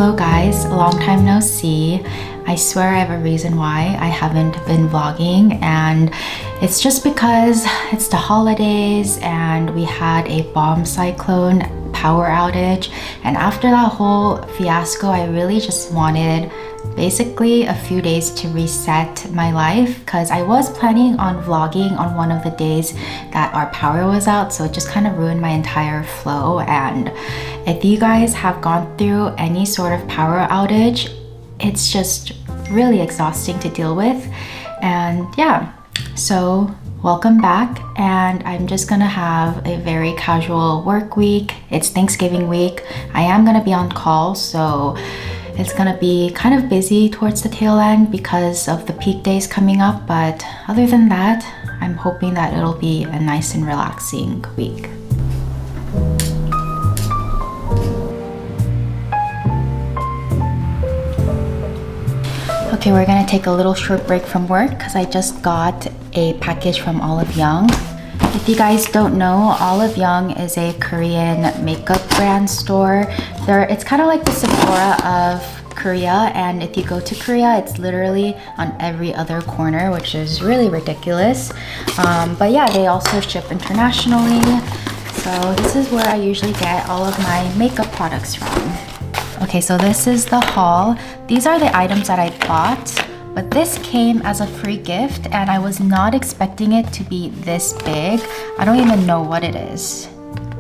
Hello guys, long time no see. I swear I have a reason why I haven't been vlogging, and it's just because it's the holidays and we had a bomb cyclone power outage, and after that whole fiasco I really just wanted basically a few days to reset my life, because I was planning on vlogging on one of the days that our power was out, so it just kind of ruined my entire flow. And if you guys have gone through any sort of power outage, it's just really exhausting to deal with. And yeah, so welcome back, and I'm just gonna have a very casual work week. It's Thanksgiving week. I am gonna be on call, so it's gonna be kind of busy towards the tail end because of the peak days coming up, but other than that, I'm hoping that it'll be a nice and relaxing week. Okay, we're gonna take a little short break from work because I just got a package from Olive Young. If you guys don't know, Olive Young is a Korean makeup brand store. It's kind of like the Sephora of Korea, and if you go to Korea, it's literally on every other corner, which is really ridiculous. But yeah, they also ship internationally. So this is where I usually get all of my makeup products from. Okay, so this is the haul. These are the items that I bought, but this came as a free gift and I was not expecting it to be this big. I don't even know what it is.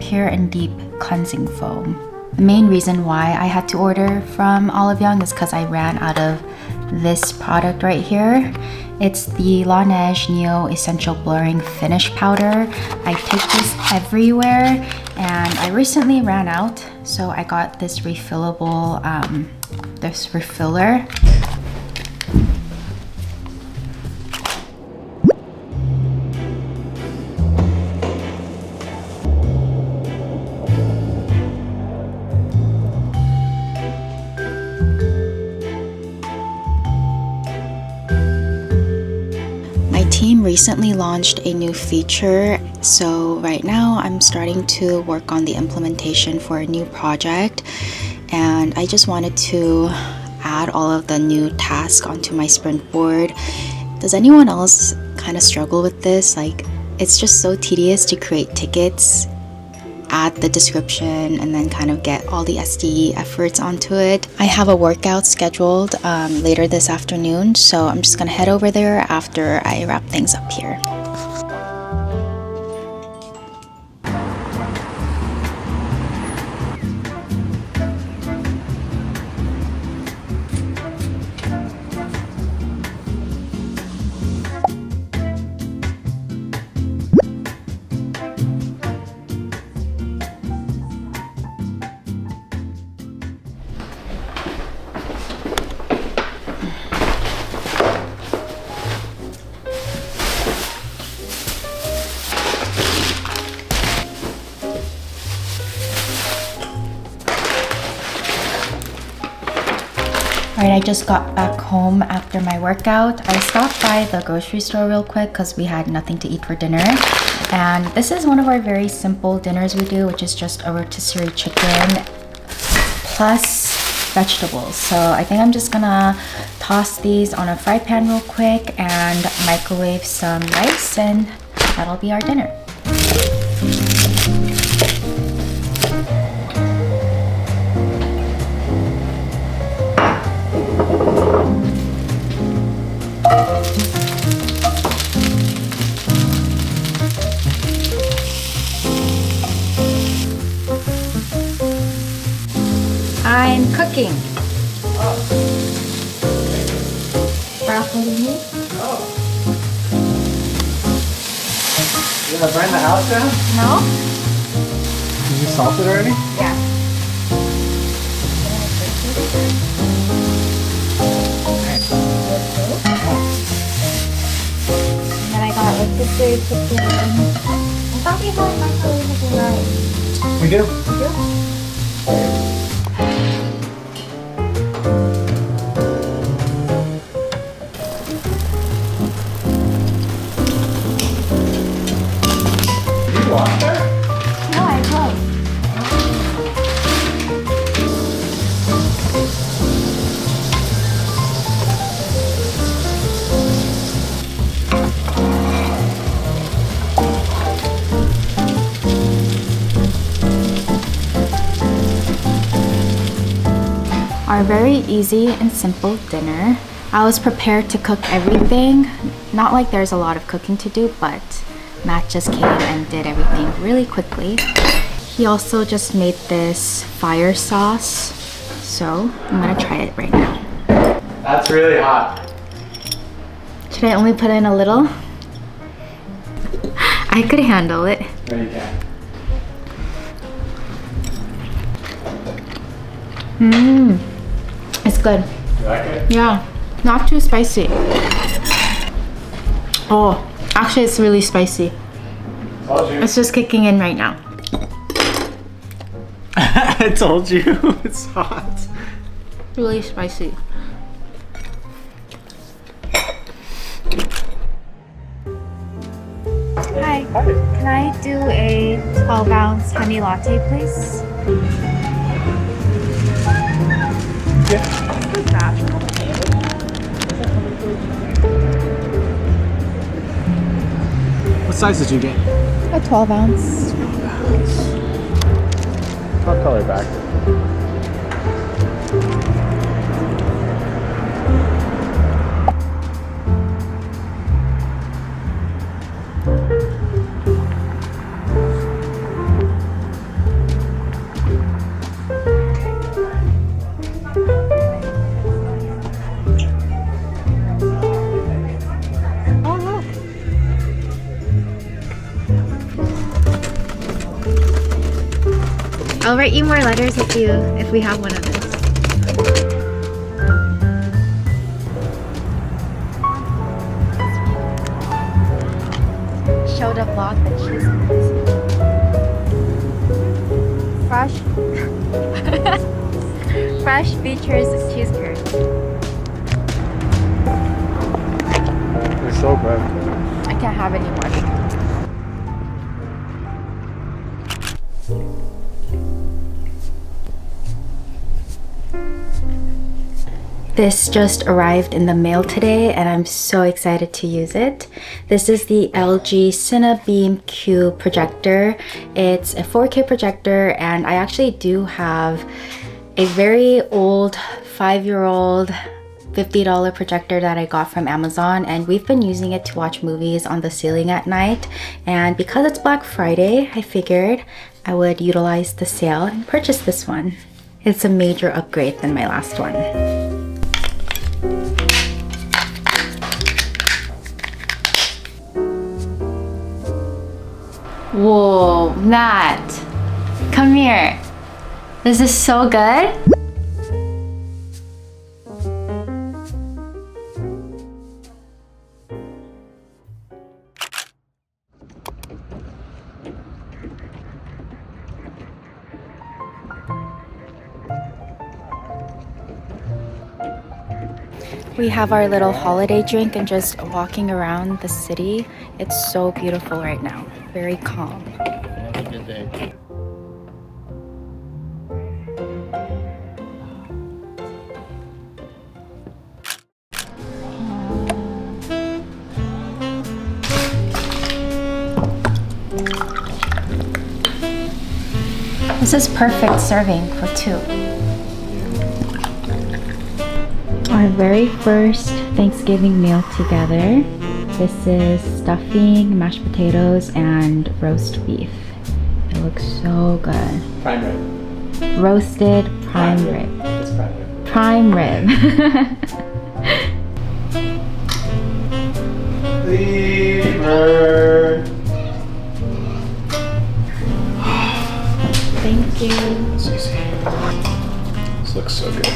Pure and Deep Cleansing Foam. The main reason why I had to order from Olive Young is because I ran out of this product right here. It's the Laneige Neo Essential Blurring Finish Powder. I take this everywhere and I recently ran out, so I got this refillable, this refiller. Team recently launched a new feature, so right now I'm starting to work on the implementation for a new project, and I just wanted to add all of the new tasks onto my sprint board. Does anyone else kind of struggle with this? Like, it's just so tedious to create tickets, add the description, and then kind of get all the SDE efforts onto it. I have a workout scheduled later this afternoon, so I'm just gonna head over there after I wrap things up here. Alright, I just got back home after my workout. I stopped by the grocery store real quick because we had nothing to eat for dinner. And this is one of our very simple dinners we do, which is just a rotisserie chicken plus vegetables. So I think I'm just gonna toss these on a fry pan real quick and microwave some rice, and that'll be our dinner. I'm cooking. Oh. Broccoli. Oh. You gonna burn the house down? No? Did you salt it already? Yeah. And then I got rotisserie chicken. I thought we had microwavable rice. We do? We do? Wash there? No, I closed. Our very easy and simple dinner. I was prepared to cook everything. Not like there's a lot of cooking to do, but Matt just came and did everything really quickly. He also just made this fire sauce. So I'm gonna try it right now. That's really hot. Should I only put in a little? I could handle it. No, you can't. It's good. You like it? Yeah, not too spicy. Oh, actually it's really spicy. Told you. It's just kicking in right now. I told you. It's hot. Really spicy. Hi, can I do a 12-ounce honey latte, please? What size did you get? A 12-ounce. I'll call her back. Oh, look. I'll write you more letters if we have one of those. Show the vlog that she's fresh features cheese curd. They're so good. I can't have any more. This just arrived in the mail today and I'm so excited to use it. This is the LG Cinebeam Q projector. It's a 4K projector and I actually do have a very old 5-year-old $50 projector that I got from Amazon, and we've been using it to watch movies on the ceiling at night. And because it's Black Friday, I figured I would utilize the sale and purchase this one. It's a major upgrade than my last one. Whoa, Matt, come here. This is so good. We have our little holiday drink and just walking around the city. It's so beautiful right now. Very calm. Have a good day. This is perfect serving for 2. Our very first Thanksgiving meal together. This is stuffing, mashed potatoes, and roast beef. It looks so good. Prime rib. Roasted prime rib. It's prime rib. Prime rib. Lever. Thank you. This looks so good.